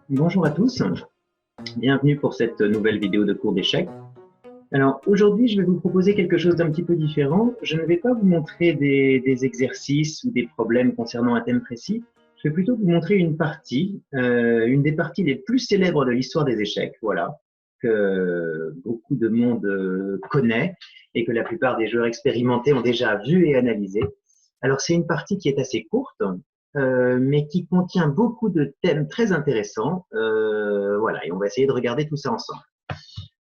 Bonjour à tous, bienvenue pour cette nouvelle vidéo de cours d'échecs. Alors aujourd'hui, je vais vous proposer quelque chose d'un petit peu différent. Je ne vais pas vous montrer des exercices ou des problèmes concernant un thème précis. Je vais plutôt vous montrer une partie, une des parties les plus célèbres de l'histoire des échecs, voilà, que beaucoup de monde connaît et que la plupart des joueurs expérimentés ont déjà vu et analysé. Alors c'est une partie qui est assez courte, mais qui contient beaucoup de thèmes très intéressants. Voilà, et on va essayer de regarder tout ça ensemble.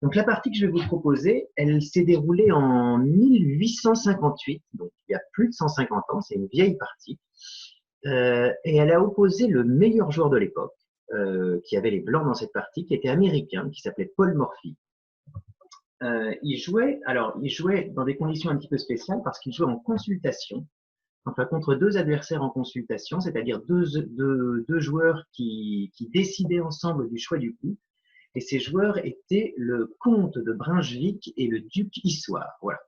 Donc la partie que je vais vous proposer, elle s'est déroulée en 1858, donc il y a plus de 150 ans, c'est une vieille partie, et elle a opposé le meilleur joueur de l'époque, qui avait les blancs dans cette partie, qui était américain, qui s'appelait Paul Morphy. Il jouait dans des conditions un petit peu spéciales parce qu'il jouait en consultation, enfin contre deux adversaires en consultation, c'est-à-dire deux joueurs qui décidaient ensemble du choix du coup. Et ces joueurs étaient le comte de Brunswick et le duc Issoire. Voilà.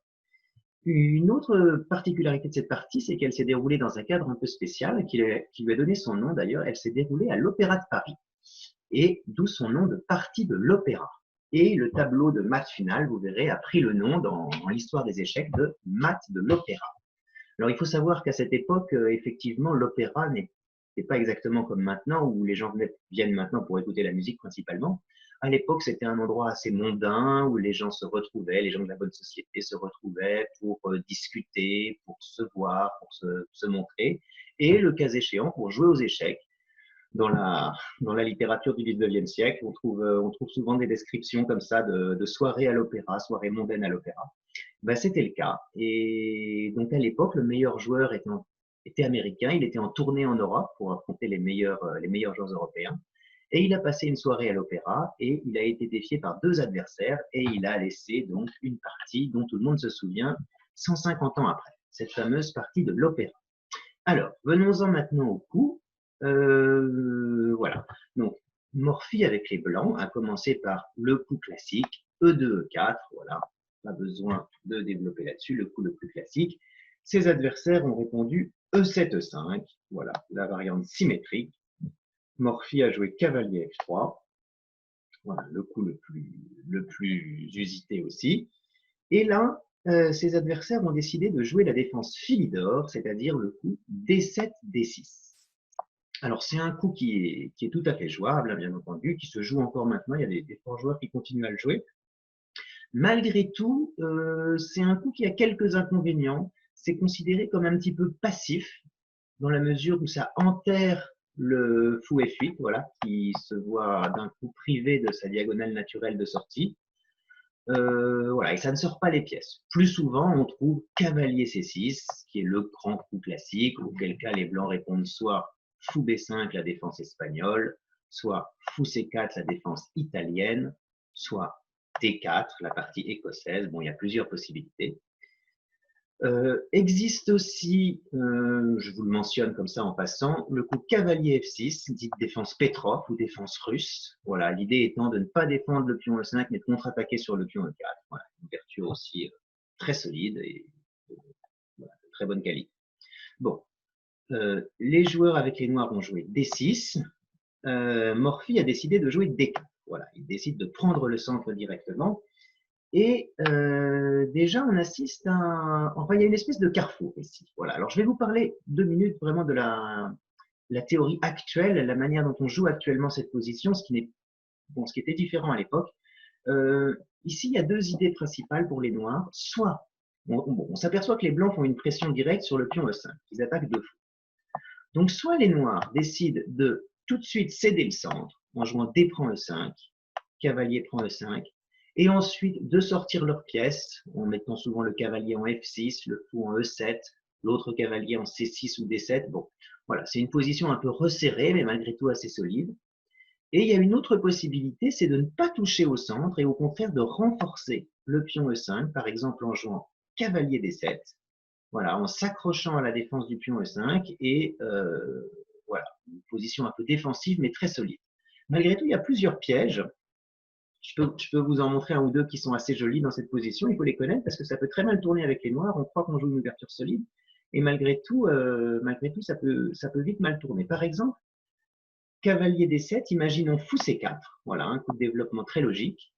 Une autre particularité de cette partie, c'est qu'elle s'est déroulée dans un cadre un peu spécial, qui lui a donné son nom d'ailleurs. Elle s'est déroulée à l'Opéra de Paris, et d'où son nom de partie de l'opéra. Et le tableau de maths final, vous verrez, a pris le nom dans l'histoire des échecs de maths de l'opéra. Alors il faut savoir qu'à cette époque, effectivement, l'opéra n'était pas exactement comme maintenant, où les gens viennent maintenant pour écouter la musique principalement. À l'époque, c'était un endroit assez mondain où les gens se retrouvaient, les gens de la bonne société se retrouvaient pour discuter, pour se voir, pour se montrer, et le cas échéant, pour jouer aux échecs. Dans la littérature du 19e siècle, on trouve souvent des descriptions comme ça de soirées à l'opéra, soirées mondaines à l'opéra. Ben, c'était le cas. Et donc à l'époque, le meilleur joueur était américain. Il était en tournée en Europe pour affronter les meilleurs joueurs européens. Et il a passé une soirée à l'opéra et il a été défié par deux adversaires et il a laissé donc une partie dont tout le monde se souvient 150 ans après, cette fameuse partie de l'opéra. Alors, venons-en maintenant au coup. Voilà. Donc, Morphy avec les blancs a commencé par le coup classique, E2, E4, voilà. Pas besoin de développer là-dessus, le coup le plus classique. Ses adversaires ont répondu E7, E5, voilà, la variante symétrique. Morphy a joué cavalier F3, voilà, le coup le plus usité aussi. Et là, ses adversaires ont décidé de jouer la défense Philidor, c'est-à-dire le coup D7, D6. Alors, c'est un coup qui est tout à fait jouable, bien entendu, qui se joue encore maintenant. Il y a des forts joueurs qui continuent à le jouer. Malgré tout, c'est un coup qui a quelques inconvénients. C'est considéré comme un petit peu passif, dans la mesure où ça enterre le fou F8, voilà, qui se voit d'un coup privé de sa diagonale naturelle de sortie. Voilà, et ça ne sort pas les pièces. Plus souvent, on trouve cavalier C6, qui est le grand coup classique, auquel cas les blancs répondent soit fou B5, la défense espagnole, soit fou C4, la défense italienne, soit D4, la partie écossaise. Bon, il y a plusieurs possibilités. Existe aussi, je vous le mentionne comme ça en passant, le coup cavalier F6, dit défense Petrov ou défense russe. Voilà, l'idée étant de ne pas défendre le pion E5, mais de contre-attaquer sur le pion E4. Voilà, une ouverture aussi très solide et voilà, de très bonne qualité. Bon, les joueurs avec les noirs ont joué D6. Morphy a décidé de jouer D4. Voilà, il décide de prendre le centre directement. Et déjà, on assiste à enfin, il y a une espèce de carrefour ici. Voilà. Alors, je vais vous parler 2 minutes vraiment de la théorie actuelle, la manière dont on joue actuellement cette position, ce qui était différent à l'époque. Ici, il y a deux idées principales pour les noirs. Soit, on s'aperçoit que les blancs font une pression directe sur le pion E5, ils attaquent deux fois. Donc, soit les noirs décident de tout de suite céder le centre en jouant D prend E5, cavalier prend E5, et ensuite de sortir leurs pièces en mettant souvent le cavalier en F6, le fou en E7, l'autre cavalier en C6 ou D7. Bon, voilà, c'est une position un peu resserrée, mais malgré tout assez solide. Et il y a une autre possibilité, c'est de ne pas toucher au centre et au contraire de renforcer le pion E5, par exemple en jouant cavalier D7, voilà, en s'accrochant à la défense du pion E5 et voilà, une position un peu défensive mais très solide. Malgré tout, il y a plusieurs pièges. Je peux vous en montrer un ou deux qui sont assez jolis dans cette position. Il faut les connaître parce que ça peut très mal tourner avec les noirs. On croit qu'on joue une ouverture solide. et malgré tout, ça peut vite mal tourner. Par exemple, cavalier D7, imaginons fou C4, voilà, un coup de développement très logique,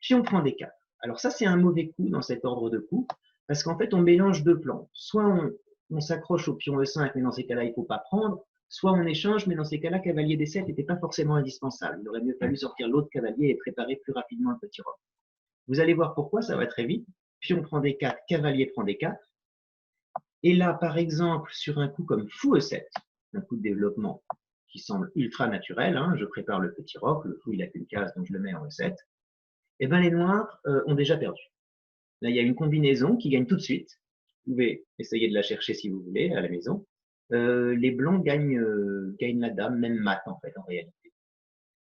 puis on prend D4. Alors ça, c'est un mauvais coup dans cet ordre de coups, parce qu'en fait, on mélange deux plans. Soit on s'accroche au pion E5, mais dans ces cas-là, il ne faut pas prendre, soit on échange, mais dans ces cas-là, cavalier D7 n'était pas forcément indispensable. Il aurait mieux fallu sortir l'autre cavalier et préparer plus rapidement le petit roc. Vous allez voir pourquoi, ça va très vite. Pion prend D4, cavalier prend D4. Et là, par exemple, sur un coup comme fou E7, un coup de développement qui semble ultra naturel, hein, je prépare le petit roc, le fou il n'a qu'une case, donc je le mets en E7, et bien les noirs ont déjà perdu. Là, il y a une combinaison qui gagne tout de suite. Vous pouvez essayer de la chercher si vous voulez à la maison. Les blancs gagnent la dame, même mat en fait, en réalité.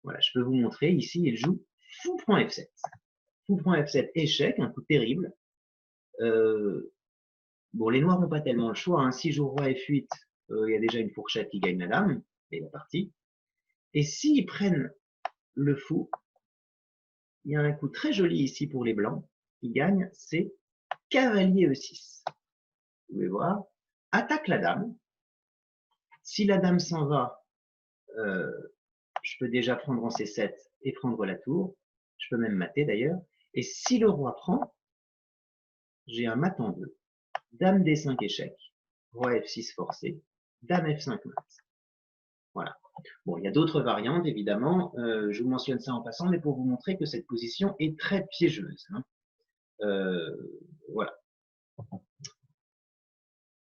Voilà, je peux vous montrer. Ici, il joue fou prend F7. Fou prend F7, échec, un coup terrible. Bon, les noirs n'ont pas tellement le choix. Hein. Si joue roi F8, il y a déjà une fourchette qui gagne la dame, et la partie. Et s'ils prennent le fou, il y a un coup très joli ici pour les blancs, qui gagne, c'est cavalier E6. Vous pouvez voir, attaque la dame. Si la dame s'en va, je peux déjà prendre en C7 et prendre la tour. Je peux même mater d'ailleurs. Et si le roi prend, j'ai un mat en 2. Dame D5 échec, roi F6 forcé, dame F5 mat. Voilà. Bon, il y a d'autres variantes évidemment. Je vous mentionne ça en passant, mais pour vous montrer que cette position est très piégeuse. Hein. Voilà.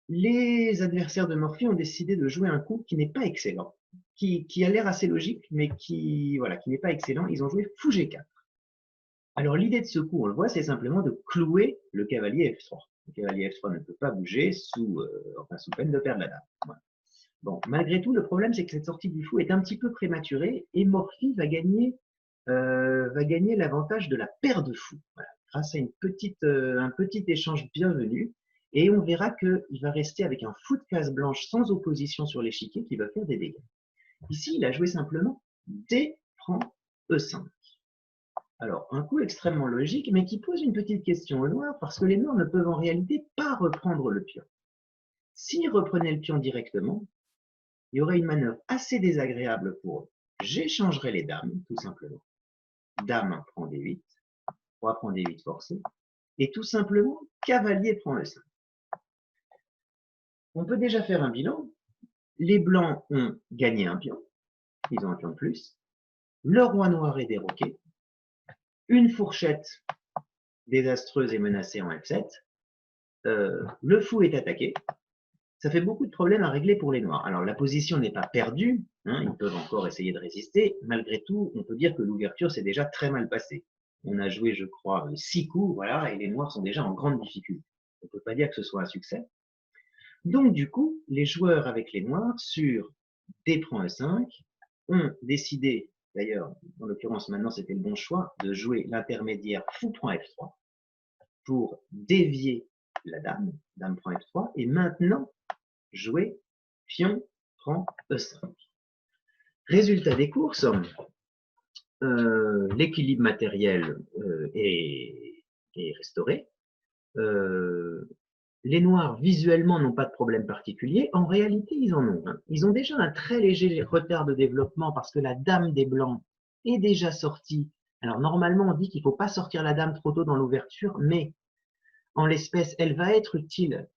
Les adversaires de Morphy ont décidé de jouer un coup qui n'est pas excellent, qui a l'air assez logique, mais qui n'est pas excellent. Ils ont joué fou G4. Alors l'idée de ce coup, on le voit, c'est simplement de clouer le cavalier F3. Le cavalier F3 ne peut pas bouger sous peine de perdre la dame. Voilà. Bon, malgré tout, le problème, c'est que cette sortie du fou est un petit peu prématurée et Morphy va gagner l'avantage de la paire de fou, voilà, grâce à un petit échange bienvenu. Et on verra qu'il va rester avec un fou de case blanche sans opposition sur l'échiquier qui va faire des dégâts. Ici, il a joué simplement D prend E5. Alors, un coup extrêmement logique, mais qui pose une petite question aux noirs, parce que les noirs ne peuvent en réalité pas reprendre le pion. S'ils reprenaient le pion directement, il y aurait une manœuvre assez désagréable pour eux. J'échangerai les dames, tout simplement. Dame prend D8, roi prend D8 forcé, et tout simplement, cavalier prend E5. On peut déjà faire un bilan. Les blancs ont gagné un pion, ils ont un pion de plus. Le roi noir est déroqué. Une fourchette désastreuse est menacée en F7. Le fou est attaqué. Ça fait beaucoup de problèmes à régler pour les noirs. Alors la position n'est pas perdue, hein, ils peuvent encore essayer de résister. Malgré tout, on peut dire que l'ouverture s'est déjà très mal passée. On a joué, je crois, 6 coups, voilà, et les noirs sont déjà en grande difficulté. On ne peut pas dire que ce soit un succès. Donc du coup, les joueurs avec les noirs sur D prend E5 ont décidé, d'ailleurs, en l'occurrence maintenant c'était le bon choix, de jouer l'intermédiaire fou prend F3 pour dévier la dame, dame prend F3, et maintenant jouer pion prend E5. Résultat des courses, l'équilibre matériel est restauré. Les noirs, visuellement, n'ont pas de problème particulier. En réalité, ils en ont un. Ils ont déjà un très léger retard de développement parce que la dame des blancs est déjà sortie. Alors, normalement, on dit qu'il ne faut pas sortir la dame trop tôt dans l'ouverture, mais en l'espèce, elle va être utile.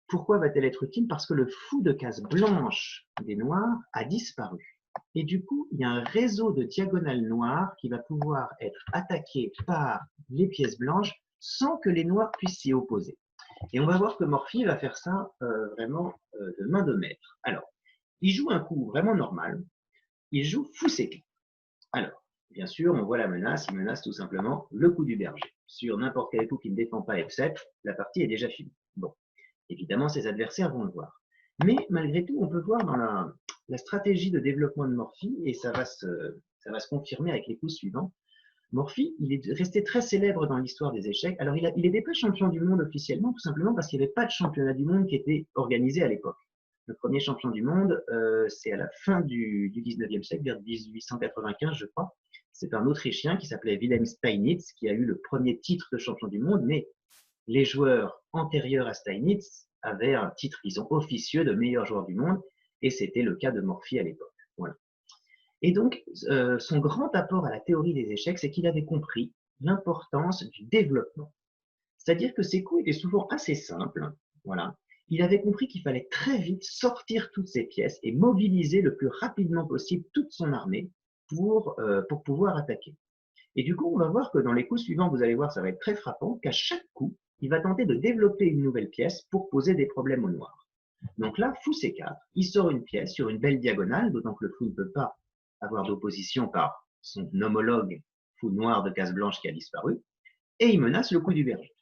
Pourquoi va-t-elle être utile? Parce que le fou de case blanche des noirs a disparu. Et du coup, il y a un réseau de diagonales noires qui va pouvoir être attaqué par les pièces blanches sans que les noirs puissent s'y opposer. Et on va voir que Morphy va faire ça vraiment de main de maître. Alors, il joue un coup vraiment normal. Il joue fou C4. Alors, bien sûr, on voit la menace. Il menace tout simplement le coup du berger. Sur n'importe quel coup qui ne défend pas F7, la partie est déjà finie. Bon, évidemment, ses adversaires vont le voir. Mais malgré tout, on peut voir dans la stratégie de développement de Morphy, et ça va se confirmer avec les coups suivants. Morphy, il est resté très célèbre dans l'histoire des échecs. Alors, il n'était pas champion du monde officiellement, tout simplement parce qu'il n'y avait pas de championnat du monde qui était organisé à l'époque. Le premier champion du monde, c'est à la fin du 19e siècle, vers 1895, je crois. C'est un Autrichien qui s'appelait Wilhelm Steinitz, qui a eu le premier titre de champion du monde, mais les joueurs antérieurs à Steinitz avait un titre, disons, officieux de meilleur joueur du monde, et c'était le cas de Morphy à l'époque. Voilà. Et donc, son grand apport à la théorie des échecs, c'est qu'il avait compris l'importance du développement. C'est-à-dire que ses coups étaient souvent assez simples. Voilà. Il avait compris qu'il fallait très vite sortir toutes ces pièces et mobiliser le plus rapidement possible toute son armée pour pouvoir attaquer. Et du coup, on va voir que dans les coups suivants, vous allez voir, ça va être très frappant, qu'à chaque coup, il va tenter de développer une nouvelle pièce pour poser des problèmes au noir. Donc là, fou C4, il sort une pièce sur une belle diagonale, d'autant que le fou ne peut pas avoir d'opposition par son homologue fou noir de case blanche qui a disparu, et il menace le coup du berger.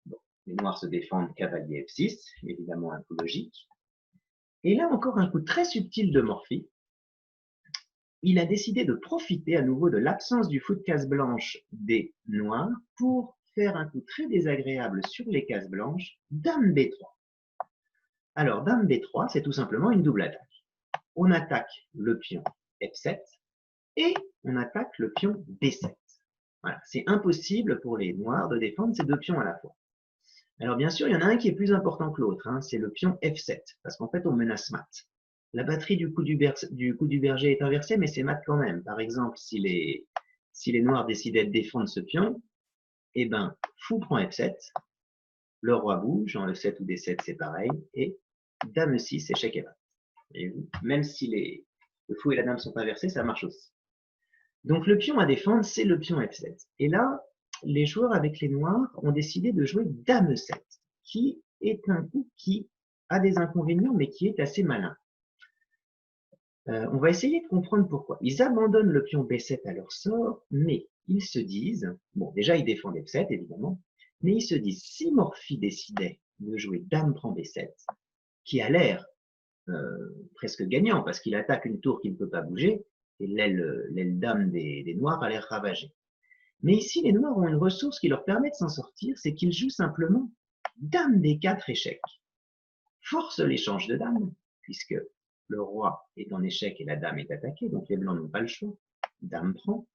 Bon, les noirs se défendent cavalier F6, évidemment un coup logique. Et là encore un coup très subtil de Morphy. Il a décidé de profiter à nouveau de l'absence du fou de case blanche des noirs pour faire un coup très désagréable sur les cases blanches, dame B3. Alors, dame B3, c'est tout simplement une double attaque. On attaque le pion F7 et on attaque le pion B7. Voilà, c'est impossible pour les noirs de défendre ces deux pions à la fois. Alors bien sûr, il y en a un qui est plus important que l'autre, hein, c'est le pion F7, parce qu'en fait on menace mat. La batterie du coup du berger est inversée, mais c'est mat quand même. Par exemple, si les noirs décidaient de défendre ce pion, eh ben, fou prend F7, le roi bouge, en E7 ou D7 c'est pareil, et dame 6, échec et mat. Et même si le fou et la dame sont inversés, ça marche aussi. Donc le pion à défendre, c'est le pion F7. Et là, les joueurs avec les noirs ont décidé de jouer dame 7, qui est un coup qui a des inconvénients, mais qui est assez malin. On va essayer de comprendre pourquoi. Ils abandonnent le pion B7 à leur sort, mais ils se disent, bon, déjà ils défendent F7 évidemment, mais ils se disent, si Morphy décidait de jouer dame prend B7, qui a l'air presque gagnant, parce qu'il attaque une tour qui ne peut pas bouger, et l'aile dame des noirs a l'air ravagée. Mais ici, les noirs ont une ressource qui leur permet de s'en sortir, c'est qu'ils jouent simplement dame D4 échec. Force l'échange de dames, puisque le roi est en échec et la dame est attaquée, donc les blancs n'ont pas le choix. Dame prend.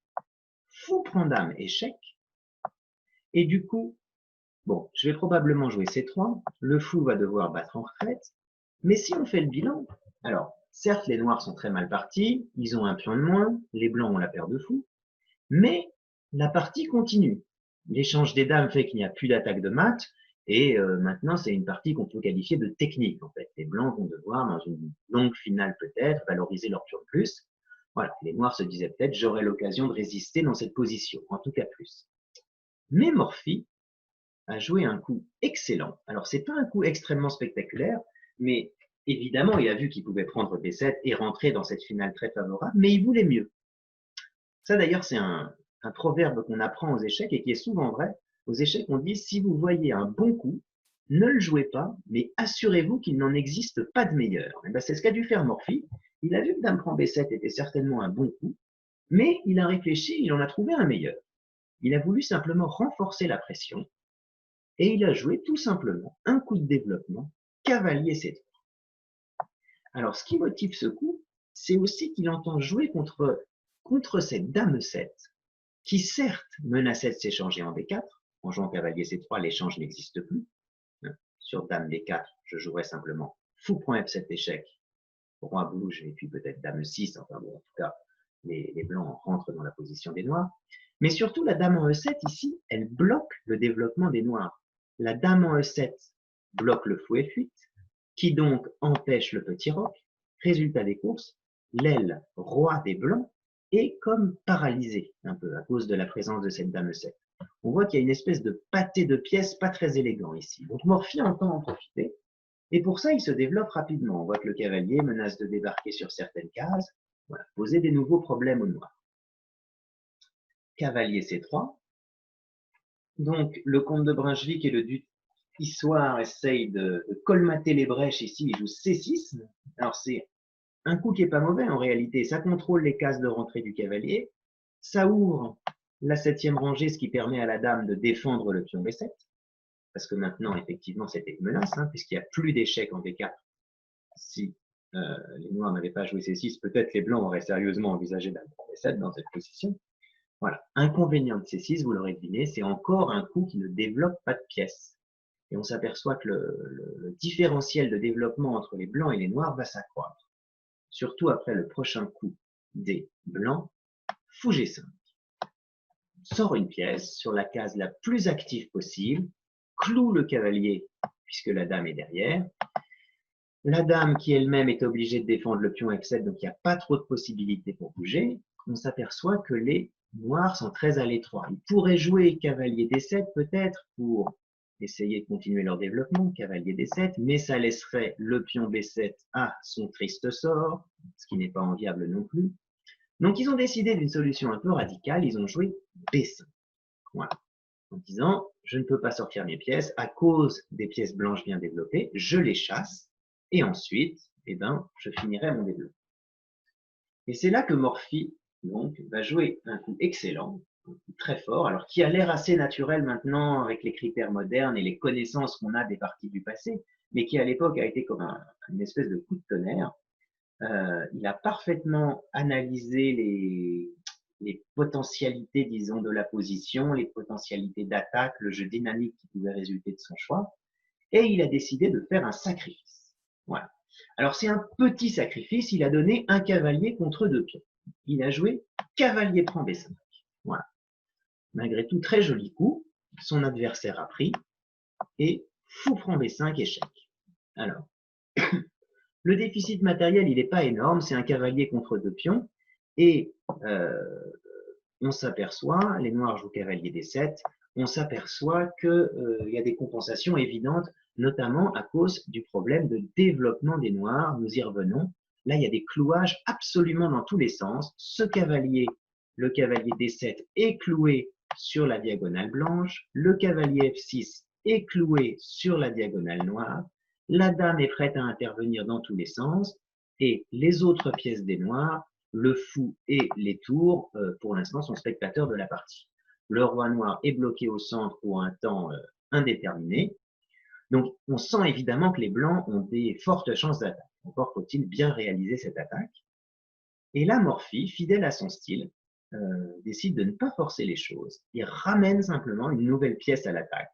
Fou prend dame, échec. Et du coup, bon, je vais probablement jouer C3. Le fou va devoir battre en retraite. Mais si on fait le bilan, alors, certes, les noirs sont très mal partis, ils ont un pion de moins, les blancs ont la paire de fous, mais la partie continue. L'échange des dames fait qu'il n'y a plus d'attaque de mat, et maintenant c'est une partie qu'on peut qualifier de technique en fait. Les blancs vont devoir, dans une longue finale peut-être, valoriser leur pion de plus. Voilà, les noirs se disaient peut-être j'aurai l'occasion de résister dans cette position, en tout cas plus. Mais Morphy a joué un coup excellent. Alors c'est pas un coup extrêmement spectaculaire, mais évidemment il a vu qu'il pouvait prendre B7 et rentrer dans cette finale très favorable, mais il voulait mieux. Ça d'ailleurs c'est un proverbe qu'on apprend aux échecs et qui est souvent vrai. Aux échecs, on dit si vous voyez un bon coup, ne le jouez pas, mais assurez-vous qu'il n'en existe pas de meilleur. Et ben, c'est ce qu'a dû faire Morphy. Il a vu que dame prend B7 était certainement un bon coup, mais il a réfléchi, il en a trouvé un meilleur. Il a voulu simplement renforcer la pression et il a joué tout simplement un coup de développement, cavalier C3. Alors, ce qui motive ce coup, c'est aussi qu'il entend jouer contre cette dame 7, qui certes menaçait de s'échanger en D4. En jouant cavalier C3, l'échange n'existe plus. Sur dame D4, je jouerai simplement fou prend F7 échec, roi bouge, et puis peut-être dame 6. Enfin bon, en tout cas, les blancs rentrent dans la position des noirs. Mais surtout, la dame en E7, ici, elle bloque le développement des noirs. La dame en E7 bloque le fou F8, qui donc empêche le petit roc. Résultat des courses, l'aile roi des blancs est comme paralysée un peu à cause de la présence de cette dame 7. On voit qu'il y a une espèce de pâté de pièces pas très élégant ici. Donc Morphy entend en profiter, et pour ça il se développe rapidement. On voit que le cavalier menace de débarquer sur certaines cases, voilà, poser des nouveaux problèmes aux noirs. Cavalier C3. Donc le comte de Brunswick et le duc Issoire essayent de colmater les brèches ici, il joue C6. Alors c'est un coup qui est pas mauvais en réalité, ça contrôle les cases de rentrée du cavalier, ça ouvre la 7e rangée, ce qui permet à la dame de défendre le pion B7, parce que maintenant effectivement c'était une menace, hein, puisqu'il n'y a plus d'échec en D4. Si les noirs n'avaient pas joué C6, peut-être les blancs auraient sérieusement envisagé dame B7 dans cette position. Voilà, inconvénient de C6, vous l'aurez deviné, c'est encore un coup qui ne développe pas de pièces. Et on s'aperçoit que le différentiel de développement entre les blancs et les noirs va s'accroître. Surtout après le prochain coup des blancs, fou G5. Sort une pièce sur la case la plus active possible, cloue le cavalier puisque la dame est derrière. La dame qui elle-même est obligée de défendre le pion F7, donc il n'y a pas trop de possibilités pour bouger. On s'aperçoit que les noirs sont très à l'étroit. Ils pourraient jouer cavalier D7 peut-être pour essayer de continuer leur développement, cavalier D7, mais ça laisserait le pion B7 à son triste sort, ce qui n'est pas enviable non plus. Donc ils ont décidé d'une solution un peu radicale, ils ont joué B5. Voilà. En disant, je ne peux pas sortir mes pièces à cause des pièces blanches bien développées, je les chasse, et ensuite, eh ben, je finirai mon développement. Et c'est là que Morphy, donc, va jouer un coup excellent, un coup très fort, alors qui a l'air assez naturel maintenant avec les critères modernes et les connaissances qu'on a des parties du passé, mais qui à l'époque a été comme une espèce de coup de tonnerre. Il a parfaitement analysé les potentialités, disons, de la position, les potentialités d'attaque, le jeu dynamique qui pouvait résulter de son choix, et il a décidé de faire un sacrifice. Voilà. Alors c'est un petit sacrifice, il a donné un cavalier contre 2 pions. Il a joué cavalier prend B5. Voilà. Malgré tout, très joli coup, son adversaire a pris, et fou prend B5, échec. Alors, le déficit matériel, il n'est pas énorme, c'est un cavalier contre 2 pions, et on s'aperçoit, les noirs jouent cavalier D7, on s'aperçoit qu'il y a des compensations évidentes, notamment à cause du problème de développement des noirs, nous y revenons. Là, il y a des clouages absolument dans tous les sens. Ce cavalier, le cavalier D7, est cloué sur la diagonale blanche, le cavalier F6 est cloué sur la diagonale noire, la dame est prête à intervenir dans tous les sens, et les autres pièces des noirs, le fou et les tours, pour l'instant, sont spectateurs de la partie. Le roi noir est bloqué au centre pour un temps indéterminé. Donc, on sent évidemment que les blancs ont des fortes chances d'attaque. Encore faut-il bien réaliser cette attaque. Et là, Morphy, fidèle à son style, décide de ne pas forcer les choses. Il ramène simplement une nouvelle pièce à l'attaque.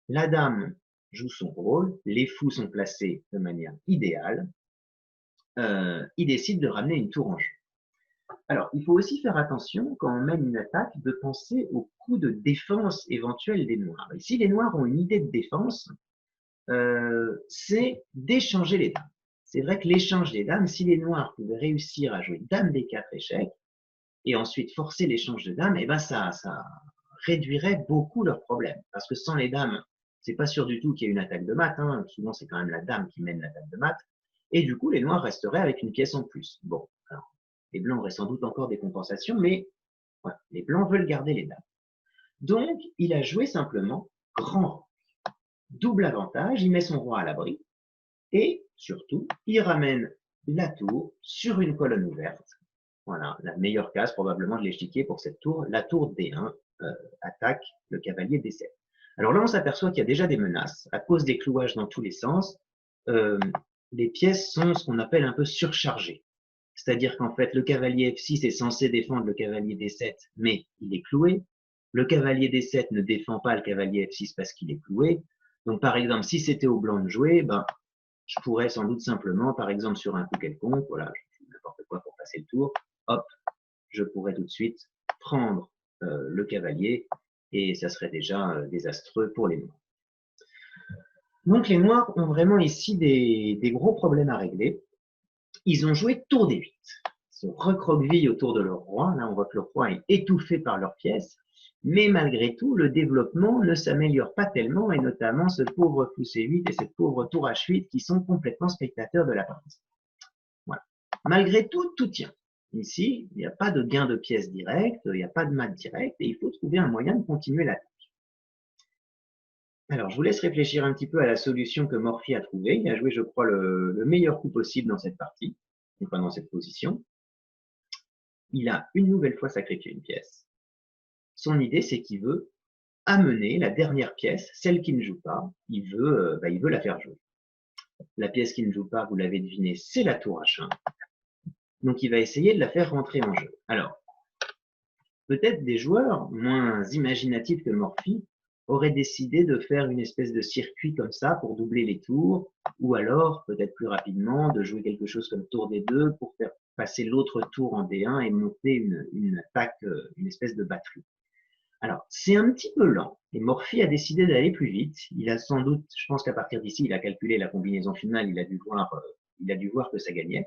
La dame joue son rôle, les fous sont placés de manière idéale, il décide de ramener une tour en jeu. Alors, il faut aussi faire attention, quand on mène une attaque, de penser au coup de défense éventuel des noirs. Et si les noirs ont une idée de défense, c'est d'échanger les dames. C'est vrai que l'échange des dames, si les noirs pouvaient réussir à jouer dame D4 échec, et ensuite forcer l'échange de dames, eh ben ça réduirait beaucoup leurs problèmes. Parce que sans les dames, c'est pas sûr du tout qu'il y ait une attaque de mat. Hein. Souvent, c'est quand même la dame qui mène l'attaque de mat. Et du coup, les noirs resteraient avec une pièce en plus. Bon, alors, les blancs auraient sans doute encore des compensations, mais voilà, les blancs veulent garder les dames. Donc, il a joué simplement grand rang. Double avantage, il met son roi à l'abri. Et surtout, il ramène la tour sur une colonne ouverte. Voilà, la meilleure case probablement de l'échiquier pour cette tour, la tour D1 attaque le cavalier D7. Alors là, on s'aperçoit qu'il y a déjà des menaces à cause des clouages dans tous les sens. Les pièces sont ce qu'on appelle un peu surchargées. C'est-à-dire qu'en fait, le cavalier F6 est censé défendre le cavalier D7, mais il est cloué. Le cavalier D7 ne défend pas le cavalier F6 parce qu'il est cloué. Donc par exemple, si c'était au blanc de jouer, ben, je pourrais sans doute simplement, par exemple sur un coup quelconque, voilà, je fais n'importe quoi pour passer le tour, hop, je pourrais tout de suite prendre le cavalier et ça serait déjà désastreux pour les noirs. Donc les noirs ont vraiment ici des gros problèmes à régler. Ils ont joué tour D8. Ils se recroquevillent autour de leur roi. Là, on voit que le roi est étouffé par leurs pièces. Mais malgré tout, le développement ne s'améliore pas tellement, et notamment ce pauvre fou C8 et cette pauvre tour H8 qui sont complètement spectateurs de la partie. Voilà. Malgré tout, tout tient. Ici, il n'y a pas de gain de pièces direct, il n'y a pas de mat direct, et il faut trouver un moyen de continuer l'attaque. Alors, je vous laisse réfléchir un petit peu à la solution que Morphy a trouvée. Il a joué, je crois, le meilleur coup possible dans cette partie, enfin dans cette position. Il a une nouvelle fois sacrifié une pièce. Son idée, c'est qu'il veut amener la dernière pièce, celle qui ne joue pas, il veut la faire jouer. La pièce qui ne joue pas, vous l'avez deviné, c'est la tour H1. Donc il va essayer de la faire rentrer en jeu. Alors, peut-être des joueurs moins imaginatifs que Morphy aurait décidé de faire une espèce de circuit comme ça pour doubler les tours, ou alors, peut-être plus rapidement, de jouer quelque chose comme tour D2 pour faire passer l'autre tour en D1 et monter une attaque, une espèce de batterie. Alors, c'est un petit peu lent, et Morphy a décidé d'aller plus vite. Il a sans doute, je pense qu'à partir d'ici, il a calculé la combinaison finale, il a dû voir que ça gagnait.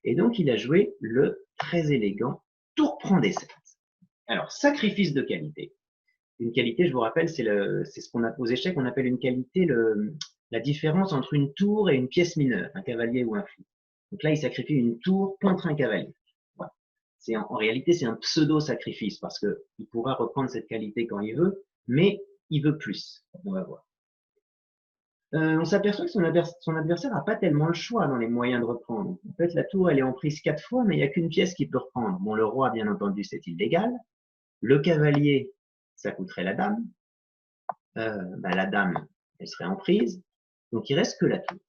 Et donc, il a joué le très élégant tour prend D7. Alors, sacrifice de qualité. Une qualité, je vous rappelle, c'est ce qu'on a aux échecs, on appelle une qualité la différence entre une tour et une pièce mineure, un cavalier ou un fou. Donc là, il sacrifie une tour contre un cavalier. Voilà. En réalité, c'est un pseudo-sacrifice parce qu'il pourra reprendre cette qualité quand il veut, mais il veut plus. On va voir. On s'aperçoit que son adversaire n'a pas tellement le choix dans les moyens de reprendre. En fait, la tour, elle est en prise 4 fois, mais il n'y a qu'une pièce qui peut reprendre. Bon, le roi, bien entendu, c'est illégal. Le cavalier, ça coûterait la dame. La dame, elle serait en prise. Donc, il reste que la tour.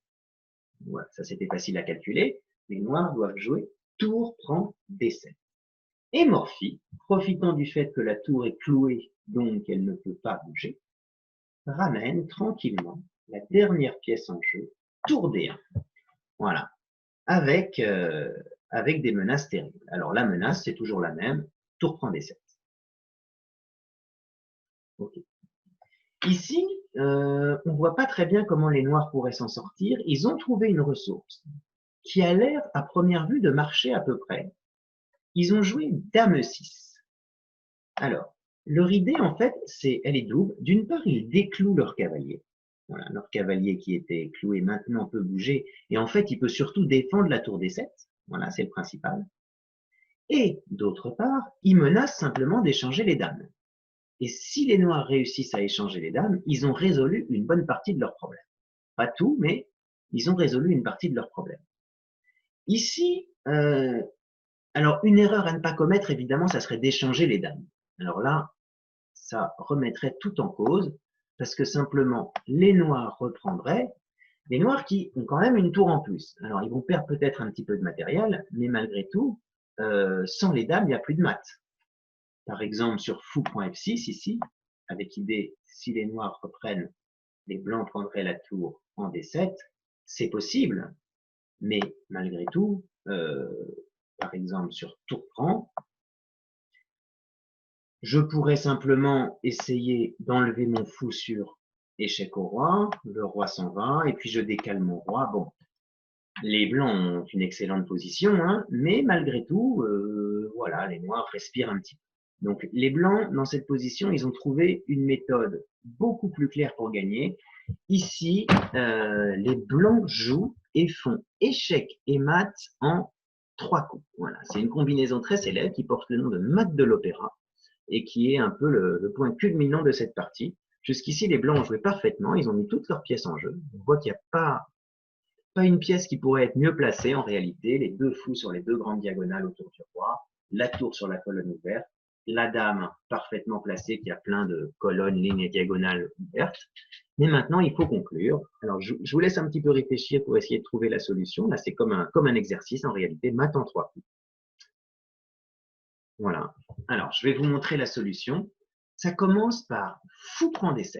Voilà, ça c'était facile à calculer. Les noirs doivent jouer tour prend D7. Et Morphy, profitant du fait que la tour est clouée, donc elle ne peut pas bouger, ramène tranquillement la dernière pièce en jeu, tour D1. Voilà, avec des menaces terribles. Alors la menace, c'est toujours la même, tour prend D7. Okay. Ici, on ne voit pas très bien comment les noirs pourraient s'en sortir. Ils ont trouvé une ressource qui a l'air, à première vue, de marcher à peu près. Ils ont joué dame 6. Alors, leur idée, en fait, elle est double. D'une part, ils déclouent leur cavalier. Voilà, leur cavalier qui était cloué maintenant peut bouger. Et en fait, il peut surtout défendre la tour D7. Voilà, c'est le principal. Et d'autre part, ils menacent simplement d'échanger les dames. Et si les noirs réussissent à échanger les dames, ils ont résolu une bonne partie de leurs problèmes. Pas tout, mais ils ont résolu une partie de leurs problèmes. Ici, alors une erreur à ne pas commettre, évidemment, ça serait d'échanger les dames. Alors là, ça remettrait tout en cause, parce que simplement, les noirs reprendraient, les noirs qui ont quand même une tour en plus. Alors, ils vont perdre peut-être un petit peu de matériel, mais malgré tout, sans les dames, il n'y a plus de maths. Par exemple, sur fou.f6, ici, avec idée, si les noirs reprennent, les blancs prendraient la tour en D7, c'est possible, mais malgré tout, par exemple, sur tour prend, je pourrais simplement essayer d'enlever mon fou sur échec au roi, le roi s'en va, et puis je décale mon roi. Bon, les blancs ont une excellente position, hein, mais malgré tout, voilà, les noirs respirent un petit peu. Donc les blancs, dans cette position, ils ont trouvé une méthode beaucoup plus claire pour gagner. Ici, les blancs jouent et font échec et mat en 3 coups. Voilà, c'est une combinaison très célèbre qui porte le nom de mat de l'opéra et qui est un peu le point culminant de cette partie. Jusqu'ici, les blancs ont joué parfaitement, ils ont mis toutes leurs pièces en jeu. On voit qu'il n'y a pas une pièce qui pourrait être mieux placée en réalité. Les deux fous sur les deux grandes diagonales autour du roi, la tour sur la colonne ouverte, la dame parfaitement placée qui a plein de colonnes, lignes et diagonales ouvertes. Mais maintenant, il faut conclure. Alors, je vous laisse un petit peu réfléchir pour essayer de trouver la solution. Là, c'est comme un exercice en réalité, mat en 3 coups. Voilà. Alors, je vais vous montrer la solution. Ça commence par fou prend D7.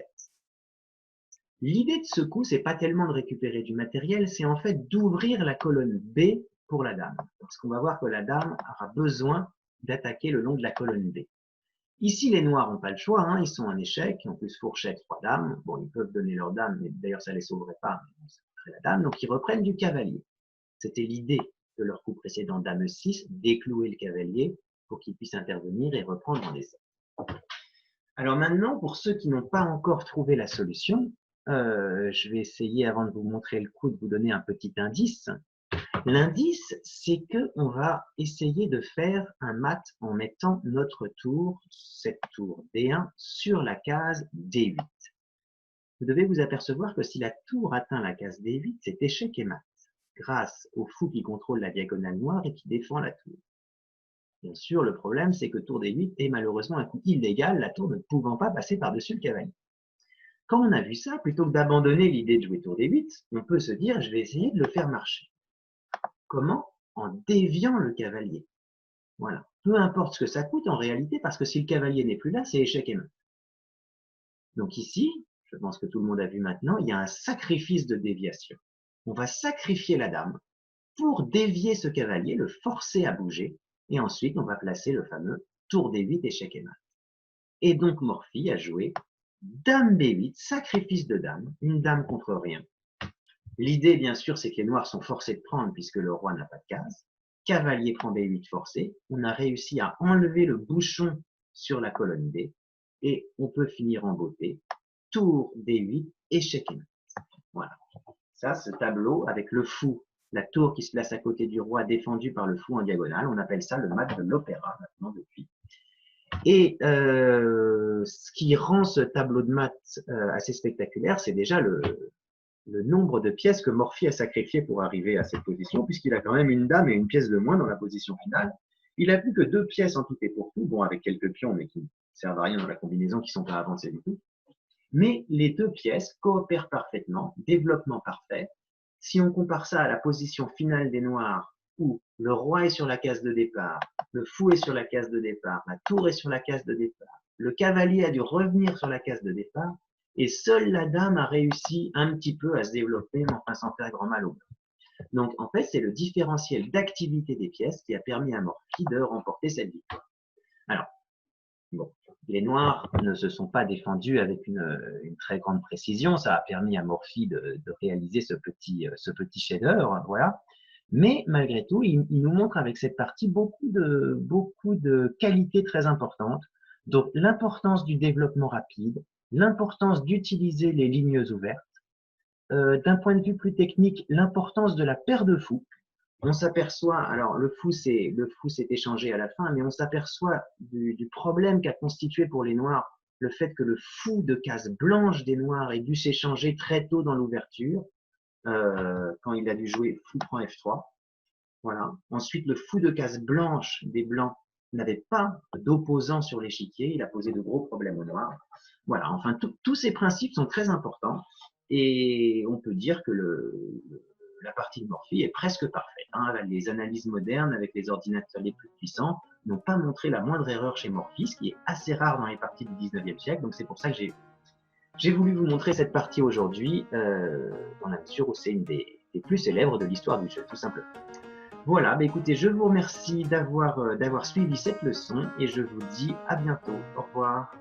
L'idée de ce coup, c'est pas tellement de récupérer du matériel, c'est en fait d'ouvrir la colonne B pour la dame. Parce qu'on va voir que la dame aura besoin d'attaquer le long de la colonne B. Ici, les noirs n'ont pas le choix, hein, ils sont en échec, en plus fourchette, 3 dames. Bon, ils peuvent donner leur dame, mais d'ailleurs ça les sauverait pas, mais ça ferait la dame, donc ils reprennent du cavalier. C'était l'idée de leur coup précédent, dame 6, déclouer le cavalier pour qu'il puisse intervenir et reprendre en essai. Alors maintenant, pour ceux qui n'ont pas encore trouvé la solution, je vais essayer, avant de vous montrer le coup, de vous donner un petit indice. L'indice, c'est qu'on va essayer de faire un mat en mettant notre tour, cette tour D1, sur la case D8. Vous devez vous apercevoir que si la tour atteint la case D8, c'est échec et mat, grâce au fou qui contrôle la diagonale noire et qui défend la tour. Bien sûr, le problème, c'est que tour D8 est malheureusement un coup illégal, la tour ne pouvant pas passer par-dessus le cavalier. Quand on a vu ça, plutôt que d'abandonner l'idée de jouer tour D8, on peut se dire, je vais essayer de le faire marcher. Comment? En déviant le cavalier. Voilà. Peu importe ce que ça coûte en réalité, parce que si le cavalier n'est plus là, c'est échec et mat. Donc ici, je pense que tout le monde a vu maintenant, il y a un sacrifice de déviation. On va sacrifier la dame pour dévier ce cavalier, le forcer à bouger, et ensuite on va placer le fameux tour D8 échec et mat. Et donc Morphy a joué dame B8, sacrifice de dame, une dame contre rien. L'idée, bien sûr, c'est que les noirs sont forcés de prendre puisque le roi n'a pas de case. Cavalier prend B8 forcé. On a réussi à enlever le bouchon sur la colonne D et on peut finir en beauté. Tour D8, échec et mat. Voilà. Ça, ce tableau avec le fou, la tour qui se place à côté du roi défendu par le fou en diagonale, on appelle ça le mat de l'opéra maintenant depuis. Et ce qui rend ce tableau de maths assez spectaculaire, c'est déjà le nombre de pièces que Morphy a sacrifié pour arriver à cette position, puisqu'il a quand même une dame et une pièce de moins dans la position finale. Il n'a plus que 2 pièces en tout et pour tout, bon, avec quelques pions, mais qui ne servent à rien dans la combinaison, qui ne sont pas avancées du tout. Mais les 2 pièces coopèrent parfaitement, développement parfait. Si on compare ça à la position finale des noirs, où le roi est sur la case de départ, le fou est sur la case de départ, la tour est sur la case de départ, le cavalier a dû revenir sur la case de départ, et seule la dame a réussi un petit peu à se développer, mais enfin sans faire grand mal au blanc. Donc en fait, c'est le différentiel d'activité des pièces qui a permis à Morphy de remporter cette victoire. Alors, bon, les noirs ne se sont pas défendus avec une très grande précision, ça a permis à Morphy de réaliser ce petit chef-d'œuvre, voilà. Mais malgré tout, il nous montre avec cette partie beaucoup de qualités très importantes. Donc l'importance du développement rapide, l'importance d'utiliser les lignes ouvertes, d'un point de vue plus technique, l'importance de la paire de fous. On s'aperçoit, alors le fou s'est échangé à la fin, mais on s'aperçoit du problème qu'a constitué pour les noirs le fait que le fou de case blanche des noirs ait dû s'échanger très tôt dans l'ouverture, quand il a dû jouer fou prend F3. Voilà. Ensuite, le fou de case blanche des blancs n'avait pas d'opposant sur l'échiquier, il a posé de gros problèmes aux noirs. Voilà, enfin, tous ces principes sont très importants et on peut dire que la partie de Morphy est presque parfaite. Hein. Les analyses modernes avec les ordinateurs les plus puissants n'ont pas montré la moindre erreur chez Morphy, ce qui est assez rare dans les parties du 19e siècle, donc c'est pour ça que j'ai voulu vous montrer cette partie aujourd'hui, dans la mesure où c'est une des plus célèbres de l'histoire du jeu, tout simplement. Voilà, bah écoutez, je vous remercie d'avoir suivi cette leçon et je vous dis à bientôt. Au revoir.